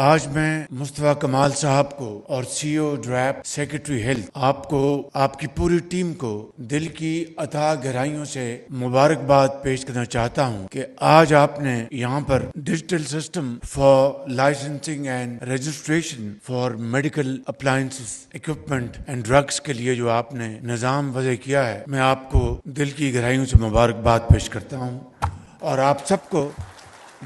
آج میں مصطفیٰ کمال صاحب کو اور سی او ڈریپ سیکرٹری ہیلتھ آپ کو آپ کی پوری ٹیم کو دل کی اتھاہ گہرائیوں سے مبارکباد پیش کرنا چاہتا ہوں کہ آج آپ نے یہاں پر digital system for licensing and registration for medical appliances equipment and drugs کے لیے جو آپ نے نظام وضع کیا ہے، میں آپ کو دل کی گہرائیوں سے مبارکباد پیش کرتا ہوں، اور آپ سب کو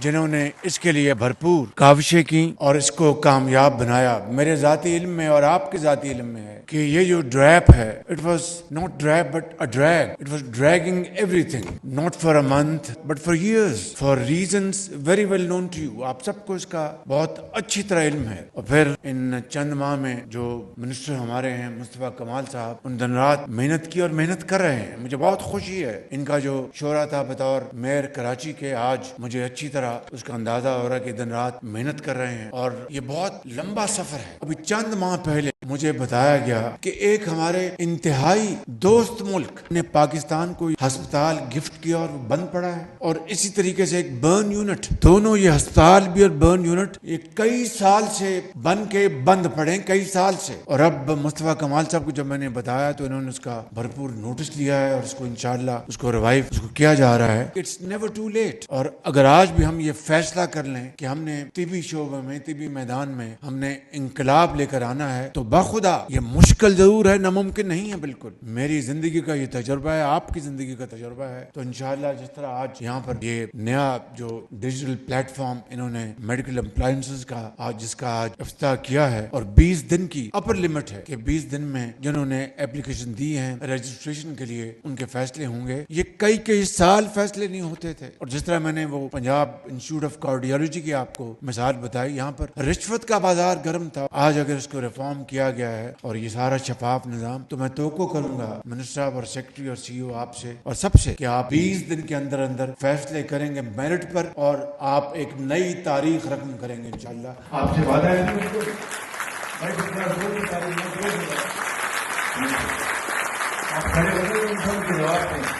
جنہوں نے اس کے لیے بھرپور کاوشیں کی اور اس کو کامیاب بنایا۔ میرے ذاتی علم میں اور آپ کے ذاتی علم میں ہے کہ یہ جو ڈریپ ہے، it was not drip but a drag, it was dragging everything, not for a month but for years, for reasons very well known to you. آپ سب کو اس کا بہت اچھی طرح علم ہے، اور پھر ان چند ماہ میں جو منسٹر ہمارے ہیں مصطفیٰ کمال صاحب، ان دن رات محنت کی اور محنت کر رہے ہیں۔ مجھے بہت خوشی ہے، ان کا جو شعرا تھا بطور میئر کراچی کے، آج مجھے اچھی طرح اس کا اندازہ ہو رہا ہے کہ دن رات محنت کر رہے ہیں، اور یہ بہت لمبا سفر ہے۔ ابھی چند ماہ پہلے مجھے بتایا گیا کہ ایک ہمارے انتہائی دوست ملک نے پاکستان کو ہسپتال گفٹ کیا اور وہ بند پڑا ہے، اور اسی طریقے سے ایک برن یونٹ، دونوں یہ ہسپتال بھی اور برن یونٹ یہ کئی سال سے بند پڑے، کئی سال سے۔ اور اب مصطفیٰ کمال صاحب کو جب میں نے بتایا تو انہوں نے اس کا بھرپور نوٹس لیا ہے، اور اس کو انشاءاللہ اس کو ریوائیو اس کو کیا جا رہا ہے۔ It's never too late. اور اگر آج بھی ہم یہ فیصلہ کر لیں کہ ہم نے طبی شعبے میں، طبی میدان میں ہم نے انقلاب لے کر آنا ہے، تو بخدا یہ مشکل ضرور ہے، ناممکن نہیں ہے بالکل۔ میری زندگی کا یہ تجربہ ہے، آپ کی زندگی کا تجربہ ہے، تو انشاءاللہ جس طرح آج یہاں پر یہ نیا جو ڈیجیٹل پلیٹ فارم انہوں نے میڈیکل اپلائنسز کا آج جس کا آج افتتاح کیا ہے، اور 20 دن کی اپر لمٹ ہے کہ 20 دن میں جنہوں نے اپلیکیشن دی ہیں رجسٹریشن کے لیے ان کے فیصلے ہوں گے۔ یہ کئی سال فیصلے نہیں ہوتے تھے، اور جس طرح میں نے وہ پنجاب انسٹیٹیوٹ آف کارڈیالوجی کی آپ کو مثال بتائی، یہاں پر رشوت کا بازار گرم تھا، آج اگر اس کو ریفارم کیا گیا ہے اور یہ سارا شفاف نظام، تو میں توقع کروں گا منسٹر صاحب اور سیکرٹری اور سی او آپ سے اور سب سے کہ آپ 20 دن کے اندر فیصلے کریں گے میرٹ پر، اور آپ ایک نئی تاریخ رقم کریں گے انشاءاللہ۔ آپ سے وعدہ ہے آپ کھڑے ہو گئے، ان سب کی جواب دیں۔